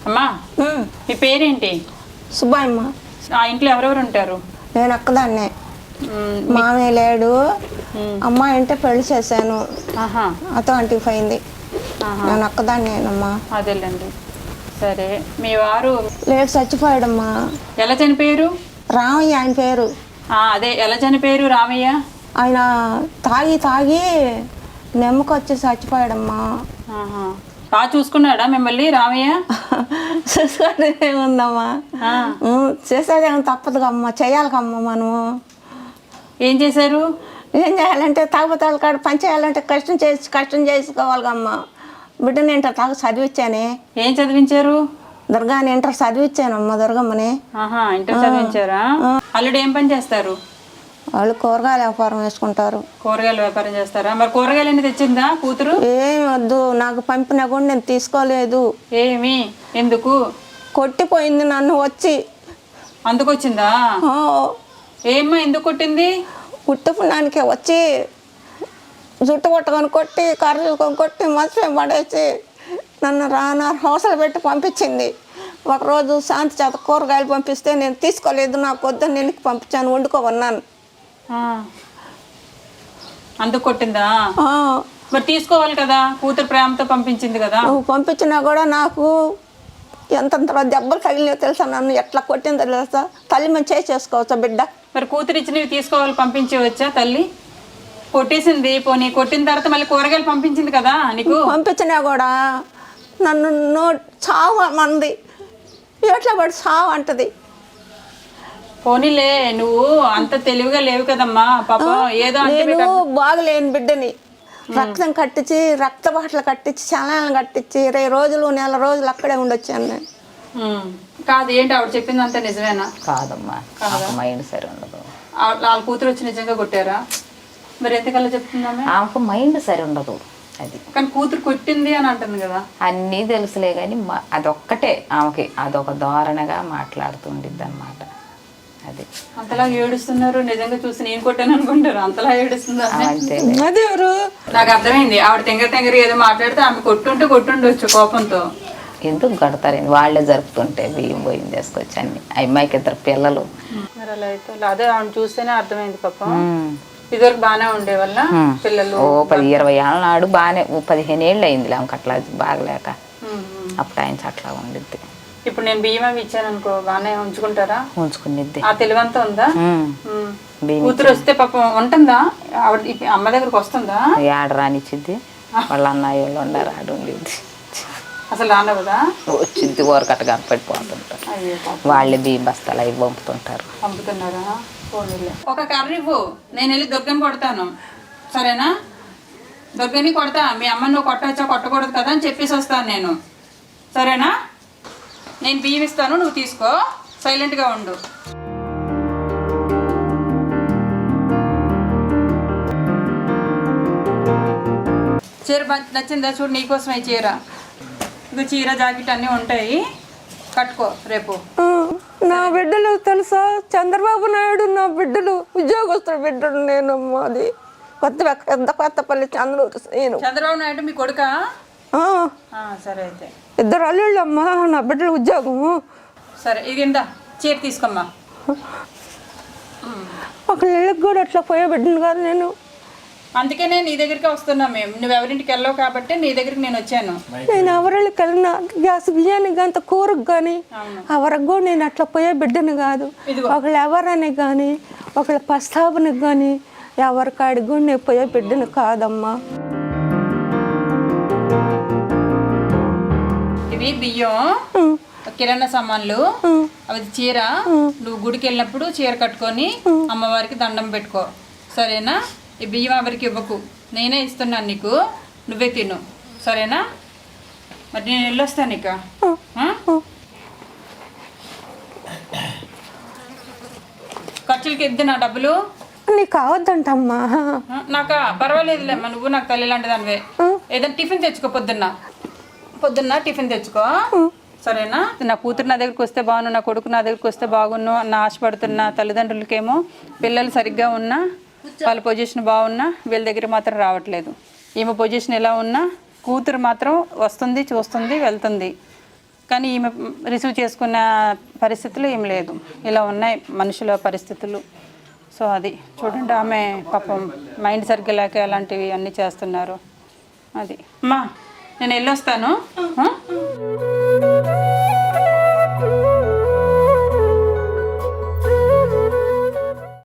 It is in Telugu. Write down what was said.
అమ్మా మీ పేరేంటి? సుబ్బమ్మ. ఆ ఇంట్లో ఎవరెవరు ఉంటారు? నేను ఒక్కదాన్నే. మామయ్య లేడు. అమ్మాయి అంటే పెళ్లి చేశాను. అతో అంటికి పోయింది. నేను ఒక్కదాన్నేనమ్మా. అదేలేండి. సరే, మీ వారు లేడు, చచ్చిపోయాడమ్మా. ఎలా చనిపోయారు? రామయ్య ఆయన పేరు. అదే ఎలా చనిపోయారు రామయ్య? ఆయన తాగి నెమ్మకొచ్చి చచ్చిపోయాడమ్మా. బాగా చూసుకున్నాడా మిమ్మల్ని రామయ్య? చూసుకోవడమేముందమ్మా, చేసేదేమో తప్పదు అమ్మ, చేయాలి కమ్మ. మనము ఏం చేశారు? ఏం చేయాలంటే తాగుతాళ్ళ కాడ పని చేయాలంటే కష్టం చేసుకోవాలి కమ్మ. బిడ్డని ఇంటర్ తాగు చదివించానే. ఏం చదివించారు? దుర్గాని ఇంటర్ చదివించానమ్మ, దుర్గమ్మని. ఇంటర్ చదివించారా? అల్లుడు ఏం పని చేస్తారు? వాళ్ళు కూరగాయల వ్యాపారం వేసుకుంటారు. కూరగాయల వ్యాపారం చేస్తారా? మరి కూరగాయలు అన్ని తెచ్చిందా కూతురు? ఏమి వద్దు, నాకు పంపినా కూడా నేను తీసుకోలేదు. ఏమి? ఎందుకు? కొట్టిపోయింది నన్ను వచ్చి. అందుకొచ్చిందా? ఏమ్మా ఎందుకు కొట్టింది? పుట్టుకున్నానికే వచ్చి జుట్టు కొట్టుకొని కొట్టి, కర్ర చూసుకొని కొట్టి, మత్స్యం పడేసి నన్ను హోసలు పెట్టి పంపించింది. ఒకరోజు శాంతి చేత కూరగాయలు పంపిస్తే నేను తీసుకోలేదు, నాకు వద్దని నేను పంపించాను, వండుకోమన్నాను. అందుకు కొట్టిందా? మరి తీసుకోవాలి కదా, కూతురు ప్రేమతో పంపించింది కదా. నువ్వు పంపించినా కూడా నాకు ఎంతంత దెబ్బలు తగిలినాయో తెలుసా, నన్ను ఎట్లా కొట్టిందో తెలుసా. తల్లి మంచి చేసుకోవచ్చా బిడ్డ? మరి కూతురు ఇచ్చినవి తీసుకోవాలి, పంపించవచ్చా తల్లి? కొట్టేసింది, పోనీ కొట్టిన తర్వాత మళ్ళీ కూరగాయలు పంపించింది కదా నీకు. పంపించినా కూడా నన్ను చావు మంది ఎట్లా పడి చావు అంటది. పోనీలే, నువ్వు అంత తెలివిగా లేవు కదమ్మా పాపం. ఏదో నేను బాగలేని బిడ్డని రక్తం కట్టించి, రక్త బాటలు కట్టించి, చలనాలను కట్టించి 20 రోజులు నెల రోజులు అక్కడే ఉండొచ్చాను నేను. కాదు, ఏంటి ఆవిడ చెప్పింది అంతా నిజమేనా? కాదమ్మా, మైండ్ సరి ఉండదు. వాళ్ళ కూతురు వచ్చి నిజంగా కొట్టారా? మరి ఎంతకల్లా చెప్తుందామే? ఆమెకు మైండ్ సరి ఉండదు. అది కానీ కూతురు కొట్టింది అని అంటుంది కదా. అన్నీ తెలుసులే కానీ అదొక్కటే ఆమెకి అదొక ధోరణగా మాట్లాడుతుండిద్ది అనమాట. అది అంతలా ఏడుస్తున్నారు, నిజంగా చూసి నేను కొట్టాను అనుకుంటారు, అంతలా ఏడుస్తున్నారు. అది ఎవరు? నాకు అర్థమైంది, ఆవిడ తెంగర ఏదో మాట్లాడితే ఆమె కొట్టుండొచ్చు కోపంతో. ఎందుకు కొడతారండి, వాళ్ళే జరుపుతుంటే బియ్యం పోయింది తీసుకొచ్చి అన్ని. అమ్మాయికి 2 పిల్లలు. మరి అలా అయితే అదే ఆవిడ చూస్తేనే అర్థమైంది పాపం. ఇదివరకు బాగానే ఉండే వల్ల పిల్లలు 10-20 ఏళ్ళ నాడు బాగానే, 15 ఏళ్ళు అయింది ఆమెకు అట్లా బాగలేక. అప్పుడు ఆయన అట్లా ఉండిద్ది. ఇప్పుడు నేను బియ్యం అవి ఇచ్చాను అనుకో, బాగానే ఉంచుకుంటారా? ఉంచుకునిద్ది. ఆ తెలివంతా ఉందా? కూతురు వస్తే పాపం ఉంటుందా? ఆవిడ అమ్మ దగ్గరకు వస్తుందా? ఏడ రానిచ్చిద్ది, వాళ్ళ అన్నయ్య వాళ్ళు ఉండరు, ఆడు ఉండిద్ది. అసలు రానవదా? వచ్చింది ఊరకట్ట కనపడిపోతుంటారు. వాళ్ళే బియ్యం బస్తాలు అవి పంపుతున్నారా? ఒక కర్ర ఇవ్వు, నేను వెళ్ళి దుర్గని కొడతాను, సరేనా? దుర్గని కొడతా, మీ అమ్మని నువ్వు కొట్టచ్చా కొట్టకూడదు కదా అని చెప్పేసి వస్తాను నేను, సరేనా? నేను బియ్యం ఇస్తాను, నువ్వు తీసుకో, సైలెంట్గా ఉండు. చీర నచ్చిందా? చూడు, నీకోసమే చీర. ఇది చీర జాకెట్ అన్నీ ఉంటాయి, కట్టుకో రేపు. నా బిడ్డలు తెలుసా, చంద్రబాబు నాయుడు నా బిడ్డలు, ఉద్యోగస్తుల బిడ్డలు. నేను అది కొత్తపల్లి నేను. చంద్రబాబు నాయుడు మీ కొడుకా? సరే అయితే 2 అల్లుళ్ళు అమ్మా నా బిడ్డలు ఉద్యోగము. సరే, ఇది ఇందా చీర తీసుకోమ్మా. ఒక ఇళ్ళకి కూడా అట్లా పోయే బిడ్డను కాదు నేను. అందుకే నేను నీ దగ్గరికి వస్తున్నా. మేము నువ్వు ఎవరింటికి వెళ్ళావు కాబట్టి నీ దగ్గరికి నేను వచ్చాను. నేను ఎవరికి వెళ్ళినా గ్యాస్ బియ్యానికి అంత కూరకు కానీ ఎవరికి కూడా నేను అట్లా పోయే బిడ్డను కాదు. ఒకళ్ళు ఎవరని కానీ, ఒకళ్ళ ప్రస్తావనకి కానీ, ఎవరికాడికి కూడా నేను పోయే బిడ్డను కాదమ్మా. ఇవి బియ్యం, కిరాణా సామాన్లు, అవి చీర. నువ్వు గుడికి వెళ్ళినప్పుడు చీర కట్టుకొని అమ్మవారికి దండం పెట్టుకో, సరేనా? ఈ బియ్యం ఎవరికి ఇవ్వకు, నేనే ఇస్తున్నాను నీకు, నువ్వే తిను, సరేనా? మరి నేను వెళ్ళొస్తాను ఇక. ఖర్చులకి ఇద్దు నా డబ్బులు. నీకు కావద్దంటమ్మా. నాకా పర్వాలేదులేమ్మా, నువ్వు నాకు తల్లి లాంటి దానివే. ఏదైనా టిఫిన్ తెచ్చుకో, పొద్దున్న టిఫిన్ తెచ్చుకో, సరేనా? నా కూతురు నా దగ్గరికి వస్తే బాగున్నా, నా కొడుకు నా దగ్గరికి వస్తే బాగున్నా అన్న ఆశపడుతున్నా తల్లిదండ్రులకేమో పిల్లలు సరిగ్గా ఉన్నా, వాళ్ళ పొజిషన్ బాగున్నా వీళ్ళ దగ్గర మాత్రం రావట్లేదు. ఈమె పొజిషన్ ఎలా ఉన్నా కూతురు మాత్రం వస్తుంది, చూస్తుంది, వెళ్తుంది. కానీ ఈమె రిసీవ్ చేసుకున్న పరిస్థితులు ఏం లేదు. ఇలా ఉన్నాయి మనుషుల పరిస్థితులు. సో అది చూడండి, ఆమె పాపం మైండ్ సరిగ్గా లేక అలాంటివి అన్నీ చేస్తున్నారు. అది అమ్మా, నేను వెళ్ళొస్తాను.